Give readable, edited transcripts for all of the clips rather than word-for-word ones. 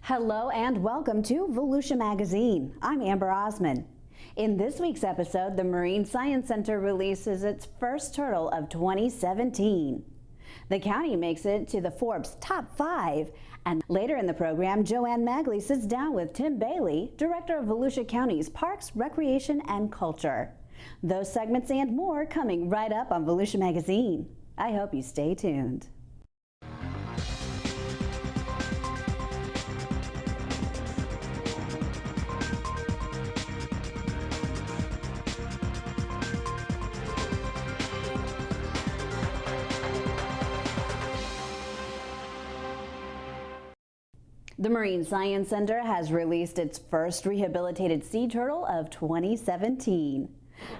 Hello and welcome to Volusia Magazine. I'm Amber Osman. In this week's episode, the Marine Science Center releases its first turtle of 2017. The county makes it to the Forbes top 5. And later in the program, Joanne Magley sits down with Tim Baylie, Director of Volusia County's Parks, Recreation, and Culture. Those segments and more coming right up on Volusia Magazine. I hope you stay tuned. The Marine Science Center has released its first rehabilitated sea turtle of 2017.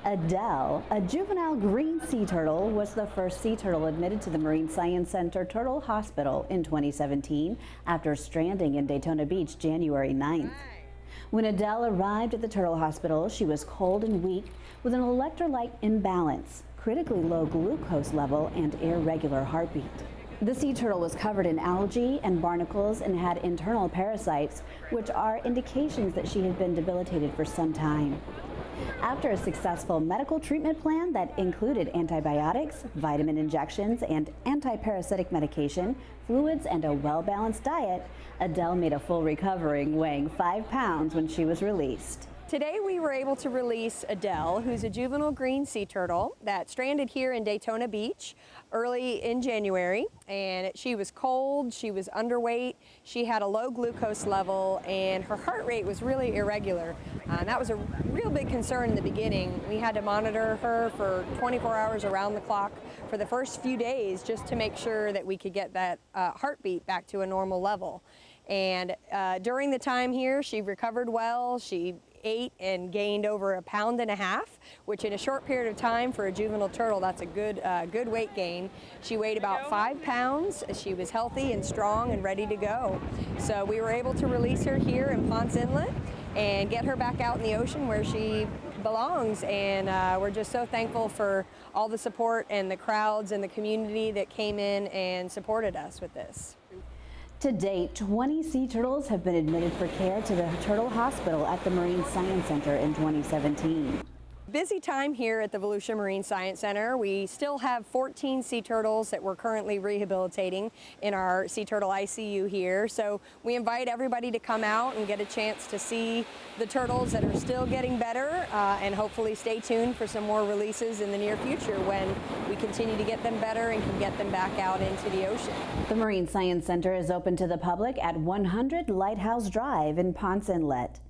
Adele, a juvenile green sea turtle, was the first sea turtle admitted to the Marine Science Center Turtle Hospital in 2017 after stranding in Daytona Beach January 9th. When Adele arrived at the Turtle Hospital, she was cold and weak with an electrolyte imbalance, critically low glucose level, and irregular heartbeat. The sea turtle was covered in algae and barnacles and had internal parasites, which are indications that she had been debilitated for some time. After a successful medical treatment plan that included antibiotics, vitamin injections, and anti-parasitic medication, fluids, and a well-balanced diet, Adele made a full recovery, weighing 5 pounds when she was released. Today we were able to release Adele, who's a juvenile green sea turtle that stranded here in Daytona Beach early in January, and she was cold, she was underweight, she had a low glucose level, and her heart rate was really irregular. That was a real big concern in the beginning. We had to monitor her for 24 hours around the clock for the first few days just to make sure that we could get that heartbeat back to a normal level. And during the time here, she recovered well. She ate and gained over 1.5 pounds, which in a short period of time for a juvenile turtle, that's a good weight gain. She weighed about 5 pounds. She was healthy and strong and ready to go. So we were able to release her here in Ponce Inlet and get her back out in the ocean where she belongs. And we're just so thankful for all the support and the crowds and the community that came in and supported us with this. To date, 20 sea turtles have been admitted for care to the Turtle Hospital at the Marine Science Center in 2017. Busy time here at the Volusia Marine Science Center. We still have 14 sea turtles that we're currently rehabilitating in our sea turtle ICU here. So we invite everybody to come out and get a chance to see the turtles that are still getting better, and hopefully stay tuned for some more releases in the near future when we continue to get them better and can get them back out into the ocean. The Marine Science Center is open to the public at 100 Lighthouse Drive in Ponce Inlet.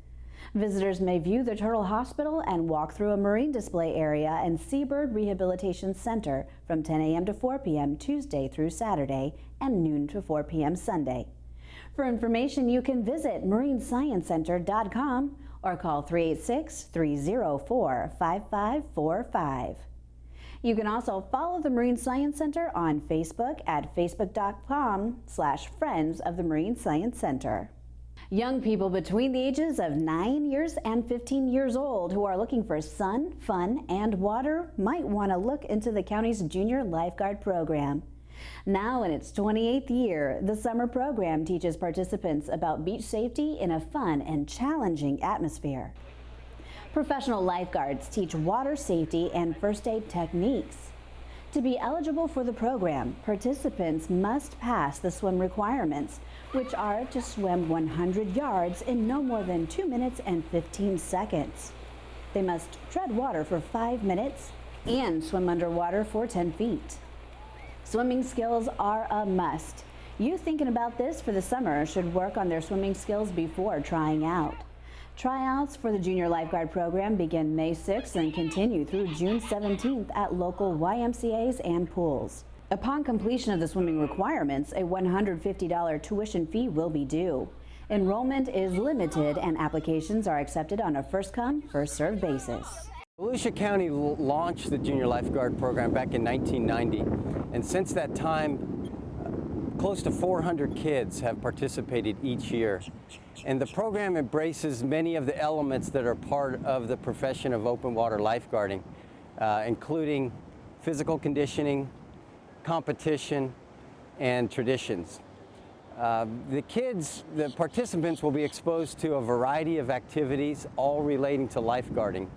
Visitors may view the Turtle Hospital and walk through a marine display area and Seabird Rehabilitation Center from 10 a.m. to 4 p.m. Tuesday through Saturday and noon to 4 p.m. Sunday. For information, you can visit marinesciencecenter.com or call 386-304-5545. You can also follow the Marine Science Center on Facebook at facebook.com/Friends of the Marine Science Center. Young people between the ages of 9 years and 15 years old who are looking for sun, fun, and water might want to look into the county's Junior Lifeguard program. Now in its 28th year, the summer program teaches participants about beach safety in a fun and challenging atmosphere. Professional lifeguards teach water safety and first aid techniques. To be eligible for the program, participants must pass the swim requirements, which are to swim 100 yards in no more than 2 minutes and 15 seconds. They must tread water for 5 minutes and swim underwater for 10 feet. Swimming skills are a must. Youth thinking about this for the summer should work on their swimming skills before trying out. Tryouts for the Junior Lifeguard program begin May 6th and continue through June 17th at local YMCA's and pools. Upon completion of the swimming requirements, a $150 tuition fee will be due. Enrollment is limited and applications are accepted on a first-come, first-served basis. Volusia County launched the Junior Lifeguard program back in 1990, and since that time, close to 400 kids have participated each year. And the program embraces many of the elements that are part of the profession of open water lifeguarding, including physical conditioning, competition, and traditions. The participants will be exposed to a variety of activities, all relating to lifeguarding,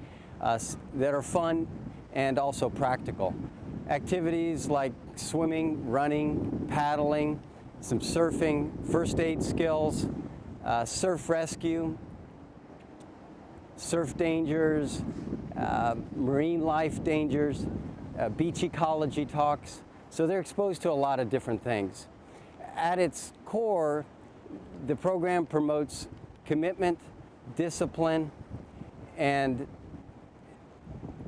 that are fun and also practical. Activities like swimming, running, paddling, some surfing, first aid skills, surf rescue, surf dangers, marine life dangers, beach ecology talks. So they're exposed to a lot of different things. At its core, the program promotes commitment, discipline, and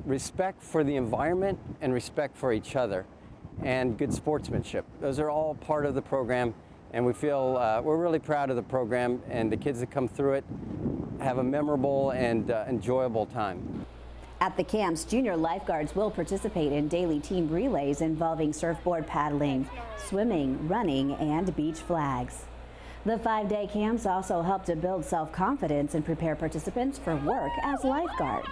respect for the environment and respect for each other, and good sportsmanship. Those are all part of the program, and we feel we're really proud of the program, and the kids that come through it have a memorable and enjoyable time. At the camps, junior lifeguards will participate in daily team relays involving surfboard paddling, swimming, running, and beach flags. The 5-day camps also help to build self-confidence and prepare participants for work as lifeguards.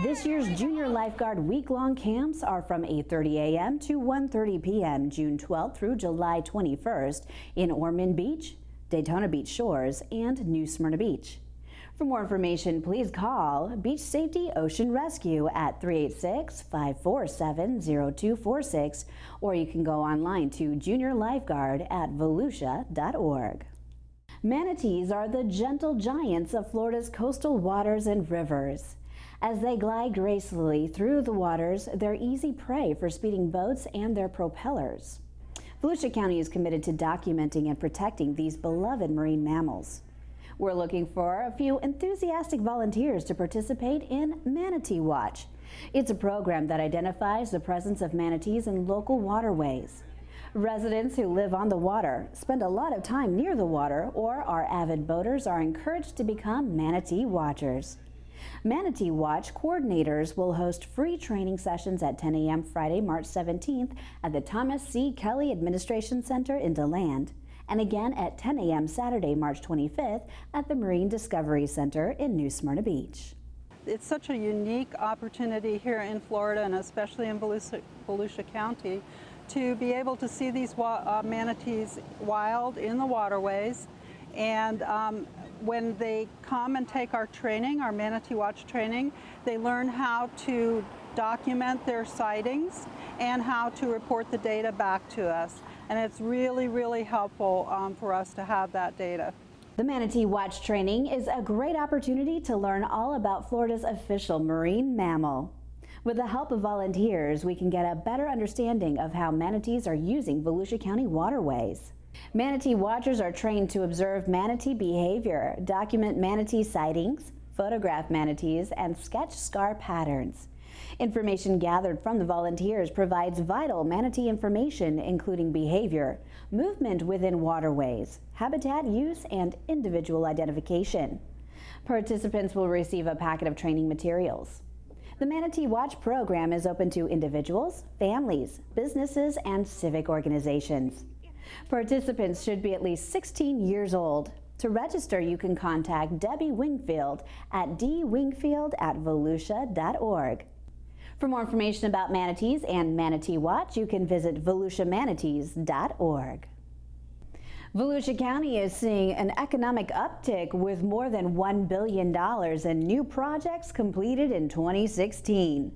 This year's Junior Lifeguard week-long camps are from 8:30 a.m. to 1:30 p.m. June 12th through July 21st in Ormond Beach, Daytona Beach Shores, and New Smyrna Beach. For more information, please call Beach Safety Ocean Rescue at 386-547-0246, or you can go online to juniorlifeguard@volusia.org. Manatees are the gentle giants of Florida's coastal waters and rivers. As they glide gracefully through the waters, they're easy prey for speeding boats and their propellers. Volusia County is committed to documenting and protecting these beloved marine mammals. We're looking for a few enthusiastic volunteers to participate in Manatee Watch. It's a program that identifies the presence of manatees in local waterways. Residents who live on the water, spend a lot of time near the water, or are avid boaters are encouraged to become Manatee Watchers. Manatee Watch coordinators will host free training sessions at 10 a.m. Friday, March 17th at the Thomas C. Kelly Administration Center in DeLand, and again at 10 a.m. Saturday, March 25th at the Marine Discovery Center in New Smyrna Beach. It's such a unique opportunity here in Florida, and especially in Volusia County, to be able to see these manatees wild in the waterways. And when they come and take our training, our Manatee Watch training, they learn how to document their sightings and how to report the data back to us. And it's really, really helpful for us to have that data. The Manatee Watch training is a great opportunity to learn all about Florida's official marine mammal. With the help of volunteers, we can get a better understanding of how manatees are using Volusia County waterways. Manatee Watchers are trained to observe manatee behavior, document manatee sightings, photograph manatees, and sketch scar patterns. Information gathered from the volunteers provides vital manatee information, including behavior, movement within waterways, habitat use, and individual identification. Participants will receive a packet of training materials. The Manatee Watch program is open to individuals, families, businesses, and civic organizations. Participants should be at least 16 years old. To register, you can contact Debbie Wingfield at dwingfield@volusia.org. For more information about manatees and Manatee Watch, you can visit volusiamanatees.org. Volusia County is seeing an economic uptick with more than $1 billion in new projects completed in 2016.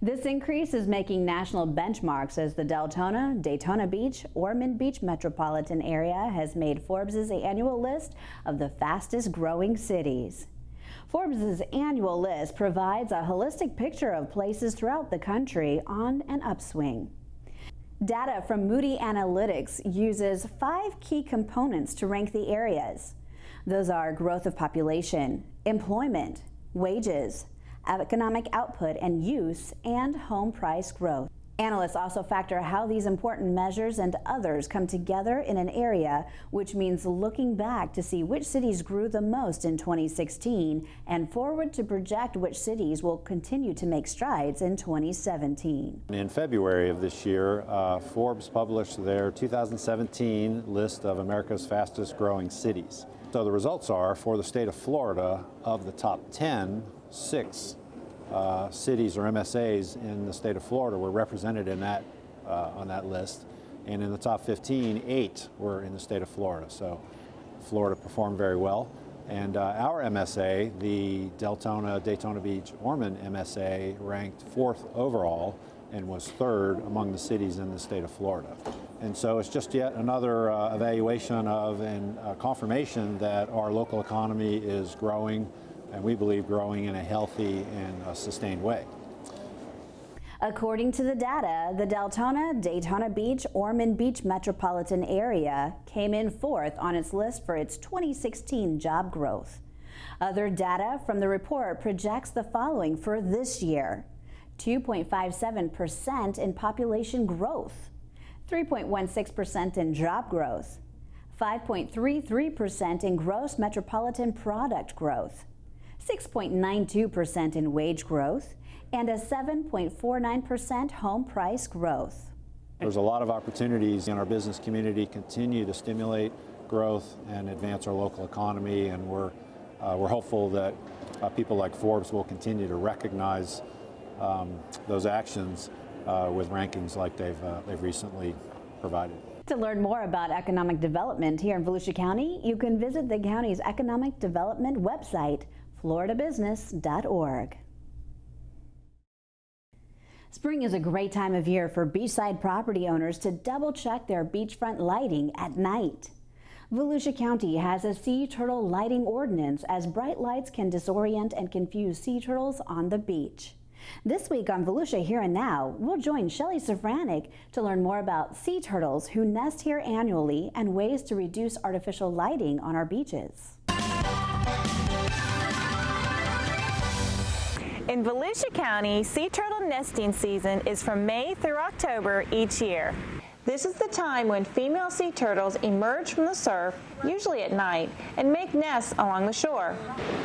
This increase is making national benchmarks as the Deltona, Daytona Beach, Ormond Beach metropolitan area has made Forbes' annual list of the fastest growing cities. Forbes' annual list provides a holistic picture of places throughout the country on an upswing. Data from Moody Analytics uses 5 key components to rank the areas. Those are growth of population, employment, wages, economic output and use, and home price growth. Analysts also factor how these important measures and others come together in an area, which means looking back to see which cities grew the most in 2016 and forward to project which cities will continue to make strides in 2017. In February of this year, Forbes published their 2017 list of America's fastest growing cities. So the results are, for the state of Florida, of the top 10, 6 cities or MSAs in the state of Florida were represented in that on that list, And in the top 15, 8 were in the state of Florida. So Florida performed very well. And our MSA, the Daytona Beach Ormond MSA, ranked 4th overall and was 3rd among the cities in the state of Florida. And so it's just yet another evaluation of and confirmation that our local economy is growing, and we believe growing in a healthy and sustained way. According to the data, the Daytona Beach, Ormond Beach metropolitan area came in 4th on its list for its 2016 job growth. Other data from the report projects the following for this year: 2.57% in population growth, 3.16% in job growth, 5.33% in gross metropolitan product growth, 6.92% in wage growth, and a 7.49% home price growth. There's a lot of opportunities in our business community to continue to stimulate growth and advance our local economy, and we're hopeful that people like Forbes will continue to recognize those actions with rankings like they've recently provided. To learn more about economic development here in Volusia County, you can visit the county's economic development website, floridabusiness.org. Spring is a great time of year for beachside property owners to double-check their beachfront lighting at night. Volusia County has a sea turtle lighting ordinance, as bright lights can disorient and confuse sea turtles on the beach. This week on Volusia Here and Now, we'll join Shelley Safranek to learn more about sea turtles who nest here annually and ways to reduce artificial lighting on our beaches. In Volusia County, sea turtle nesting season is from May through October each year. This is the time when female sea turtles emerge from the surf, usually at night, and make nests along the shore.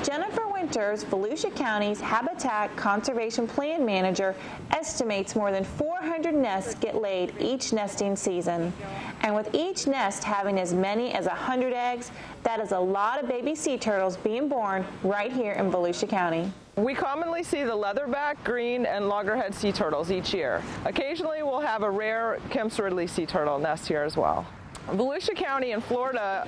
Jennifer Winters, Volusia County's Habitat Conservation Plan Manager, estimates more than 400 nests get laid each nesting season. And with each nest having as many as 100 eggs, that is a lot of baby sea turtles being born right here in Volusia County. We commonly see the leatherback, green, and loggerhead sea turtles each year. Occasionally we'll have a rare Kemp's Ridley sea turtle nest here as well. Volusia County and Florida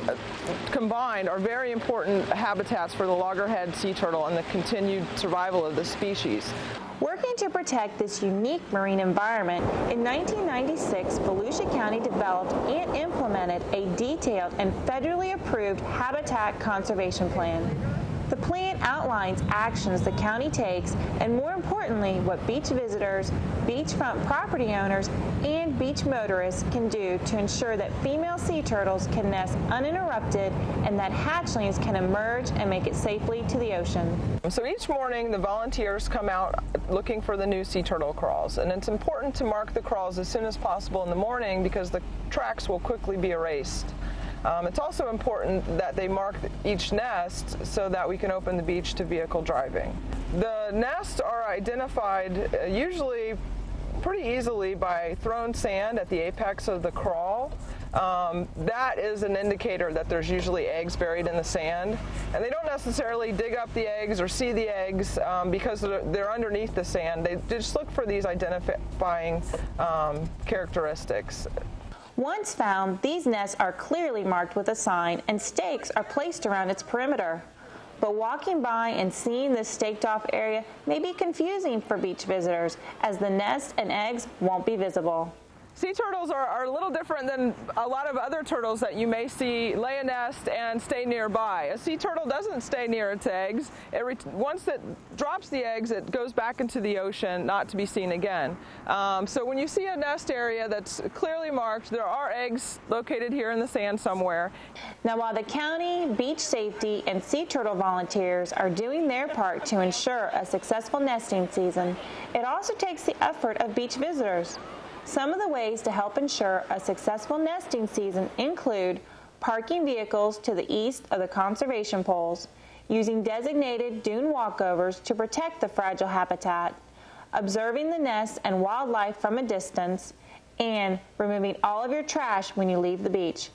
combined are very important habitats for the loggerhead sea turtle and the continued survival of the species. Working to protect this unique marine environment, in 1996, Volusia County developed and implemented a detailed and federally approved habitat conservation plan. The plan outlines actions the county takes, and more importantly, what beach visitors, beachfront property owners, and beach motorists can do to ensure that female sea turtles can nest uninterrupted and that hatchlings can emerge and make it safely to the ocean. So each morning the volunteers come out looking for the new sea turtle crawls, and it's important to mark the crawls as soon as possible in the morning because the tracks will quickly be erased. It's also important that they mark each nest so that we can open the beach to vehicle driving. The nests are identified usually pretty easily by thrown sand at the apex of the crawl. That is an indicator that there's usually eggs buried in the sand, and they don't necessarily dig up the eggs or see the eggs because they're underneath the sand. They just look for these identifying characteristics. Once found, these nests are clearly marked with a sign, and stakes are placed around its perimeter. But walking by and seeing this staked-off area may be confusing for beach visitors, as the nest and eggs won't be visible. Sea turtles are a little different than a lot of other turtles that you may see lay a nest and stay nearby. A sea turtle doesn't stay near its eggs. Once it drops the eggs, it goes back into the ocean, not to be seen again. So when you see a nest area that's clearly marked, there are eggs located here in the sand somewhere. Now, while the county, beach safety, and sea turtle volunteers are doing their part to ensure a successful nesting season, it also takes the effort of beach visitors. Some of the ways to help ensure a successful nesting season include parking vehicles to the east of the conservation poles, using designated dune walkovers to protect the fragile habitat, observing the nests and wildlife from a distance, and removing all of your trash when you leave the beach.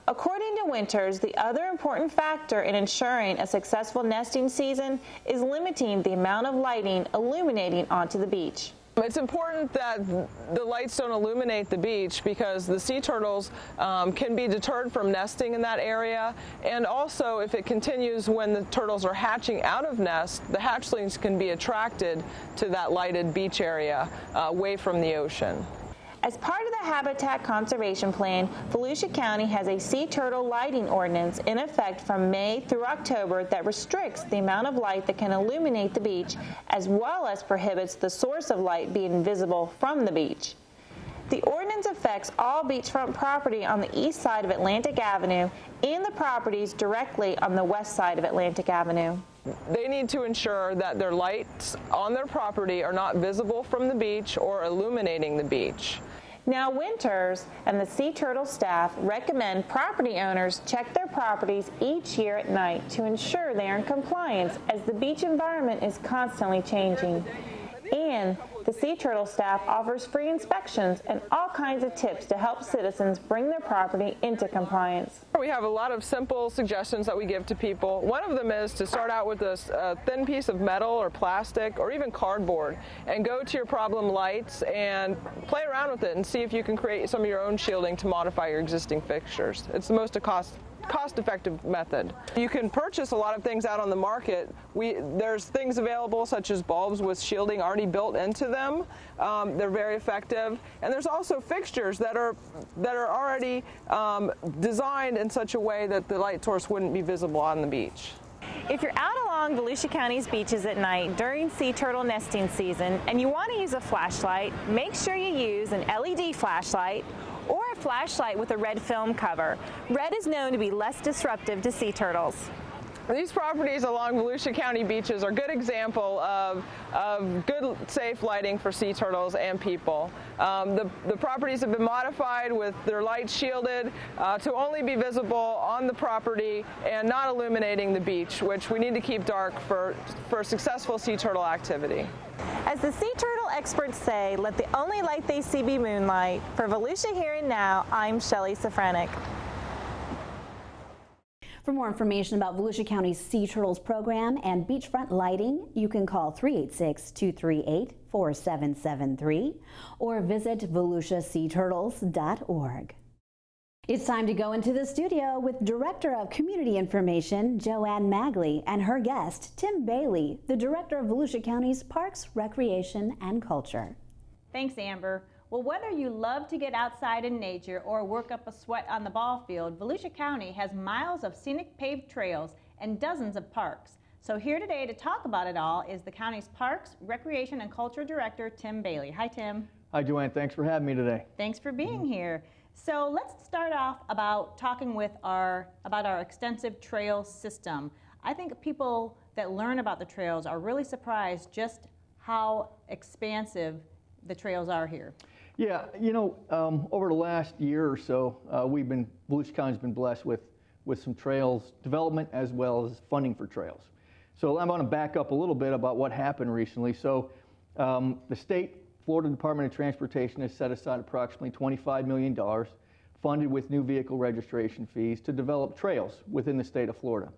According to Winters, the other important factor in ensuring a successful nesting season is limiting the amount of lighting illuminating onto the beach. It's important that the lights don't illuminate the beach because the sea turtles can be deterred from nesting in that area, and also if it continues when the turtles are hatching out of nest, the hatchlings can be attracted to that lighted beach area away from the ocean. As part of the Habitat Conservation Plan, Volusia County has a sea turtle lighting ordinance in effect from May through October that restricts the amount of light that can illuminate the beach, as well as prohibits the source of light being visible from the beach. The ordinance affects all beachfront property on the east side of Atlantic Avenue and the properties directly on the west side of Atlantic Avenue. They need to ensure that their lights on their property are not visible from the beach or illuminating the beach. Now, Winters and the Sea Turtle staff recommend property owners check their properties each year at night to ensure they are in compliance, as the beach environment is constantly changing. And the Sea Turtle staff offers free inspections and all kinds of tips to help citizens bring their property into compliance. We have a lot of simple suggestions that we give to people. One of them is to start out with a thin piece of metal or plastic or even cardboard and go to your problem lights and play around with it and see if you can create some of your own shielding to modify your existing fixtures. It's the most cost-effective method. You can purchase a lot of things out on the market. There's things available such as bulbs with shielding already built into them. They're very effective. And there's also fixtures that are already designed in such a way that the light source wouldn't be visible on the beach. If you're out along Volusia County's beaches at night during sea turtle nesting season and you want to use a flashlight, make sure you use an LED flashlight or a flashlight with a red film cover. Red is known to be less disruptive to sea turtles. These properties along Volusia County beaches are a good example of good, safe lighting for sea turtles and people. The properties have been modified with their lights shielded to only be visible on the property and not illuminating the beach, which we need to keep dark for successful sea turtle activity. As the sea turtle experts say, let the only light they see be moonlight. For Volusia Here and Now, I'm Shelley Safranek. For more information about Volusia County's Sea Turtles program and beachfront lighting, you can call 386-238-4773 or visit volusiaseaturtles.org. It's time to go into the studio with Director of Community Information Joanne Magley and her guest Tim Baylie, the Director of Volusia County's Parks, Recreation, and Culture. Thanks, Amber. Well, whether you love to get outside in nature or work up a sweat on the ball field, Volusia County has miles of scenic paved trails and dozens of parks. So here today to talk about it all is the county's Parks, Recreation, and Culture Director, Tim Baylie. Hi, Tim. Hi, Joanne. Thanks for having me today. Thanks for being here. So let's start off about talking with about our extensive trail system. I think people that learn about the trails are really surprised just how expansive the trails are here. Yeah, you know, over the last year or so, Volusia County's been blessed with some trails development as well as funding for trails. So I'm going to back up a little bit about what happened recently. So the state, Florida Department of Transportation has set aside approximately $25 million funded with new vehicle registration fees to develop trails within the state of Florida.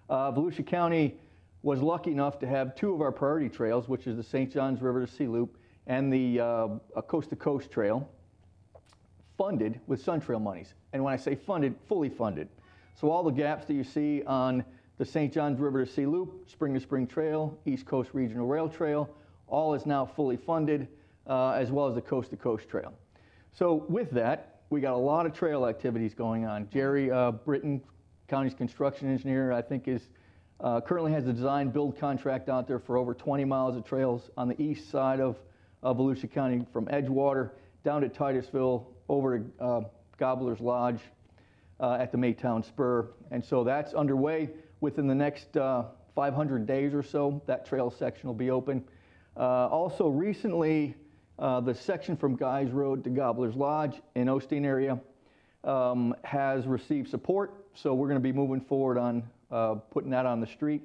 Volusia County was lucky enough to have two of our priority trails, which is the St. Johns River to Sea Loop and the Coast to Coast Trail, funded with Sun Trail monies. And when I say funded, fully funded. So all the gaps that you see on the St. Johns River to Sea Loop, Spring to Spring Trail, East Coast Regional Rail Trail, all is now fully funded, as well as the Coast to Coast Trail. So with that, we got a lot of trail activities going on. Jerry Britton, county's construction engineer, I think currently has a design build contract out there for over 20 miles of trails on the east side of Volusia County, from Edgewater down to Titusville, over to Gobbler's Lodge at the Maytown Spur. And so that's underway. Within the next 500 days or so, that trail section will be open. Also recently, the section from Guys Road to Gobbler's Lodge in Osteen area has received support. So we're going to be moving forward on putting that on the street.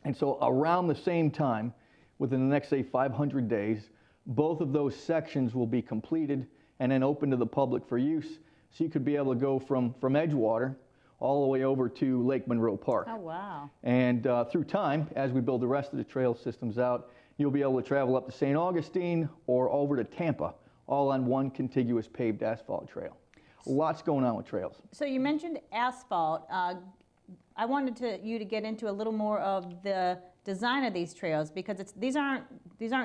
And so around the same time, within the next, say, 500 days, both of those sections will be completed and then open to the public for use. So you could be able to go from Edgewater all the way over to Lake Monroe Park. Oh, wow. And through time, as we build the rest of the trail systems out, You'll be able to travel up to St. Augustine or over to Tampa, all on one contiguous paved asphalt trail. Lots going on with trails. So you mentioned asphalt. I wanted you to get into a little more of the design of these trails, because these aren't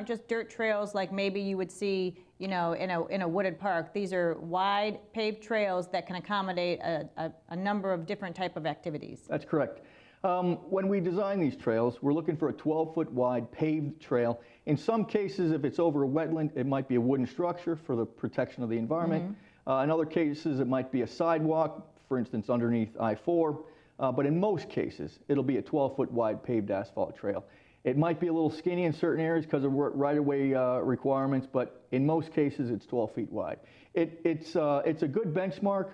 just dirt trails like maybe you would see, you know, in a wooded park. These are wide paved trails that can accommodate a number of different type of activities. That's correct. When we design these trails, we're looking for a 12-foot wide paved trail. In some cases, if it's over a wetland, it might be a wooden structure for the protection of the environment. In other cases, it might be a sidewalk, for instance, underneath I-4. But in most cases, it'll be a 12-foot wide paved asphalt trail. It might be a little skinny in certain areas because of right-of-way requirements, but in most cases, it's 12 feet wide. It's a good benchmark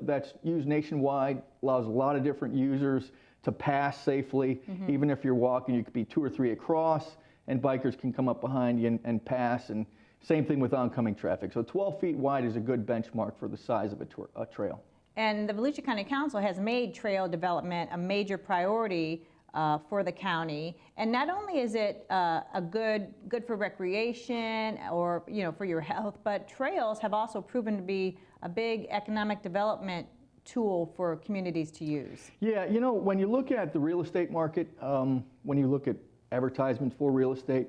that's used nationwide, allows a lot of different users to pass safely. Even if you're walking, you could be 2 or 3 across, and bikers can come up behind you and pass, and same thing with oncoming traffic. So 12 feet wide is a good benchmark for the size of a trail. And the Volusia County Council has made trail development a major priority for the county. And not only is it a good for recreation or, you know, for your health, but trails have also proven to be a big economic development tool for communities to use. Yeah, you know, when you look at the real estate market, when you look at advertisements for real estate,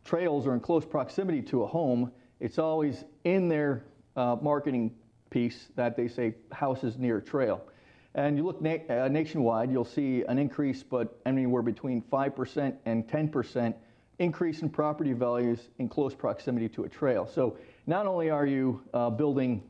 trails are in close proximity to a home. It's always in their marketing piece that they say houses near a trail. And you look nationwide, you'll see an increase, but anywhere between 5% and 10% increase in property values in close proximity to a trail. So not only are you building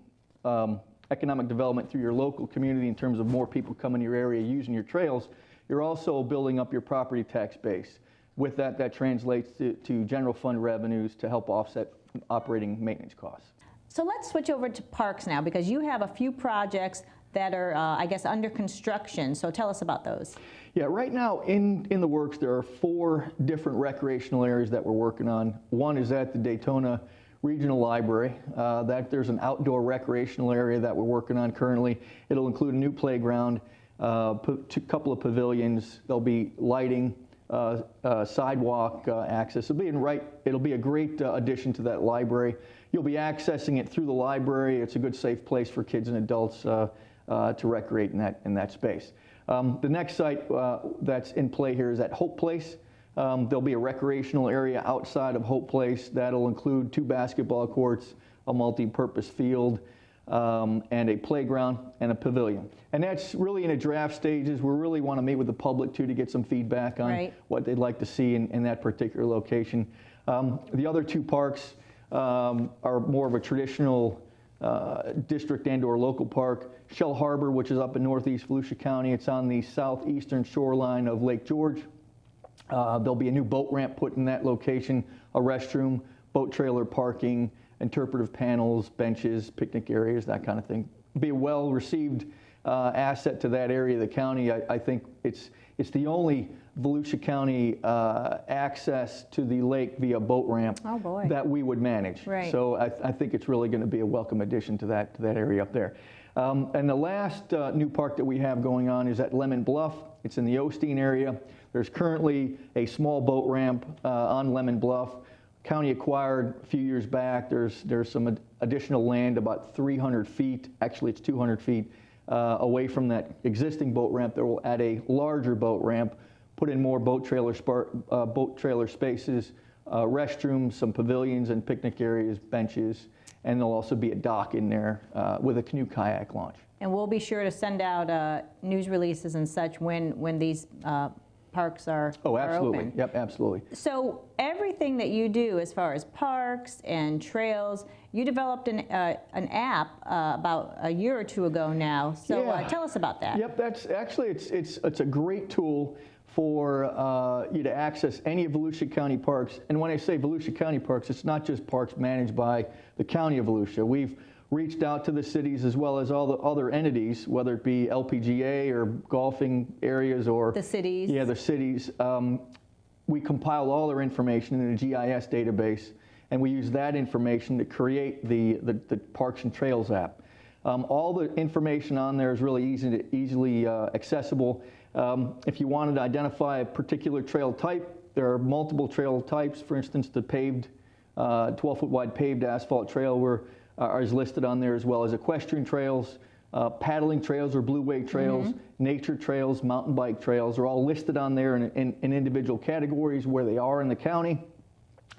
economic development through your local community in terms of more people coming to your area using your trails, you're also building up your property tax base. With that, that translates to general fund revenues to help offset operating maintenance costs. So let's switch over to parks now, because you have a few projects that are, I guess, under construction. So tell us about those. Yeah, right now in the works, there are 4 different recreational areas that we're working on. One is at the Daytona Regional Library. There's an outdoor recreational area that we're working on currently. It'll include a new playground, a couple of pavilions. There'll be lighting, sidewalk access. It'll be a great addition to that library. You'll be accessing it through the library. It's a good, safe place for kids and adults to recreate in that space. The next site that's in play here is at Hope Place. There'll be a recreational area outside of Hope Place that'll include 2 basketball courts, a multi-purpose field, and a playground and a pavilion. And that's really in the draft stages. We really want to meet with the public too to get some feedback on what they'd like to see in that particular location. The other 2 parks are more of a traditional district and/or local park. Shell Harbor, which is up in northeast Volusia County, it's on the southeastern shoreline of Lake George. There'll be a new boat ramp put in that location, a restroom, boat trailer parking, interpretive panels, benches, picnic areas, that kind of thing. Be a well-received asset to that area of the county. I think it's the only Volusia County access to the lake via boat ramp that we would manage. Right. So I think it's really going to be a welcome addition to that area up there. And the last new park that we have going on is at Lemon Bluff. It's in the Osteen area. There's currently a small boat ramp on Lemon Bluff. County acquired a few years back. There's some additional land about 300 feet, actually it's 200 feet, away from that existing boat ramp that will add a larger boat ramp, put in more boat trailer spaces, restrooms, some pavilions and picnic areas, benches, and there'll also be a dock in there with a canoe kayak launch. And we'll be sure to send out news releases and such when these parks are absolutely. open. Yep, absolutely. So everything that you do as far as parks and trails, you developed an app about a year or 2 ago now. So tell us about that. Yep, that's actually it's a great tool for you to access any of Volusia County parks. And when I say Volusia County parks, it's not just parks managed by the County of Volusia. We've reached out to the cities as well as all the other entities, whether it be LPGA or golfing areas or the cities. Yeah, the cities. We compile all their information in a GIS database, and we use that information to create the Parks and Trails app. All the information on there is really easily accessible. If you wanted to identify a particular trail type, There are multiple trail types. For instance, the paved, 12-foot wide paved asphalt trail is listed on there, as well as equestrian trails, paddling trails or blue wave trails, nature trails, mountain bike trails are all listed on there in individual categories where they are in the county.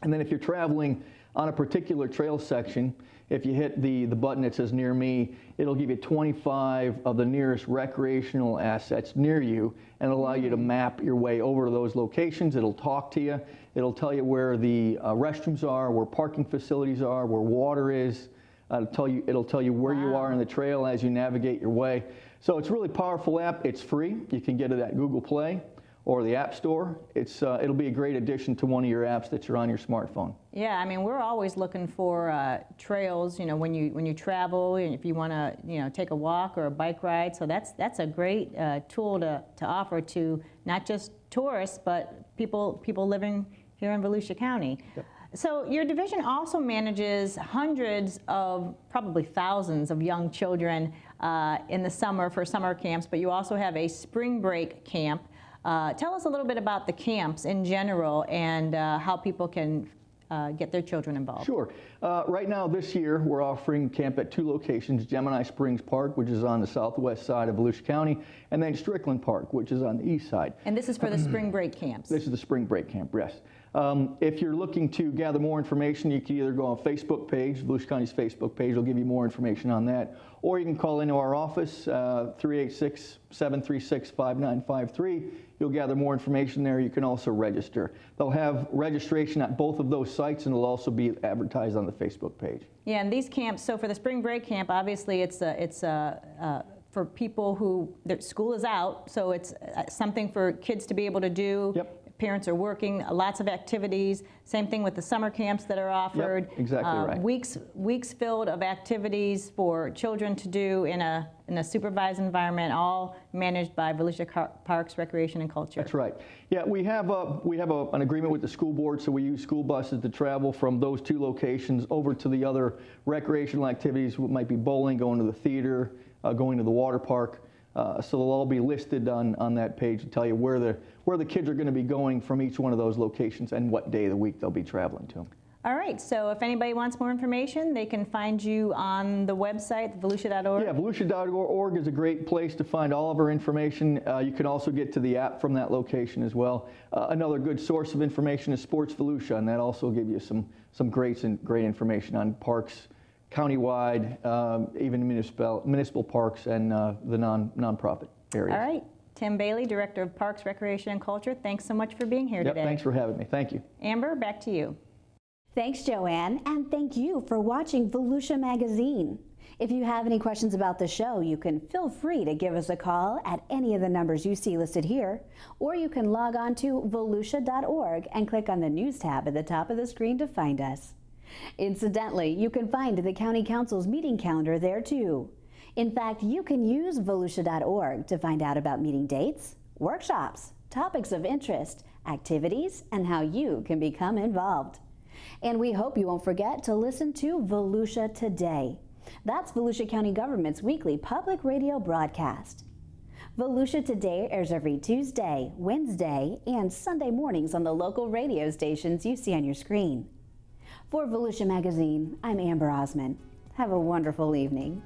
And then if you're traveling on a particular trail section, if you hit the button that says near me, it'll give you 25 of the nearest recreational assets near you and allow you to map your way over to those locations. It'll talk to you. It'll tell you where the restrooms are, where parking facilities are, where water is. It'll tell you where you are in the trail as you navigate your way. So it's a really powerful app. It's free. You can get it at Google Play or the App Store. It'll be a great addition to one of your apps that you're on your smartphone. Yeah, I mean, we're always looking for trails, you know, when you travel, and if you want to, you know, take a walk or a bike ride. So that's a great tool to offer to not just tourists, but people living here in Volusia County. Yep. So your division also manages hundreds of, probably thousands of young children in the summer for summer camps, but you also have a spring break camp. Tell us a little bit about the camps in general and how people can get their children involved. Sure. Right now, this year, we're offering camp at 2 locations, Gemini Springs Park, which is on the southwest side of Volusia County, and then Strickland Park, which is on the east side. And this is for the spring break camps? This is the spring break camp, yes. If you're looking to gather more information, you can either go on Facebook page, Volusia County's Facebook page will give you more information on that, or you can call into our office, 386-736-5953. You'll gather more information there. You can also register. They'll have registration at both of those sites, and it'll also be advertised on the Facebook page. Yeah, and these camps, so for the spring break camp, obviously it's for people who, their school is out, so it's something for kids to be able to do. Yep. Parents are working, lots of activities. Same thing with the summer camps that are offered. Yep, exactly right. Weeks filled of activities for children to do in a supervised environment, all managed by Volusia Parks, Recreation and Culture. That's right. Yeah, we have an agreement with the school board, so we use school buses to travel from those 2 locations over to the other recreational activities. It might be bowling, going to the theater, going to the water park. So they'll all be listed on that page to tell you where the kids are going to be going from each one of those locations and what day of the week they'll be traveling to. All right, so if anybody wants more information, they can find you on the website, volusia.org? Yeah, volusia.org is a great place to find all of our information. You can also get to the app from that location as well. Another good source of information is Sports Volusia, and that also will give you some great information on parks, countywide, even municipal parks and the nonprofit areas. All right. Tim Baylie, Director of Parks, Recreation, and Culture, thanks so much for being here today. Thanks for having me. Thank you. Amber, back to you. Thanks, Joanne, and thank you for watching Volusia Magazine. If you have any questions about the show, you can feel free to give us a call at any of the numbers you see listed here, or you can log on to volusia.org and click on the News tab at the top of the screen to find us. Incidentally, you can find the County Council's meeting calendar there too. In fact, you can use volusia.org to find out about meeting dates, workshops, topics of interest, activities, and how you can become involved. And we hope you won't forget to listen to Volusia Today. That's Volusia County Government's weekly public radio broadcast. Volusia Today airs every Tuesday, Wednesday, and Sunday mornings on the local radio stations you see on your screen. For Volusia Magazine, I'm Amber Osman. Have a wonderful evening.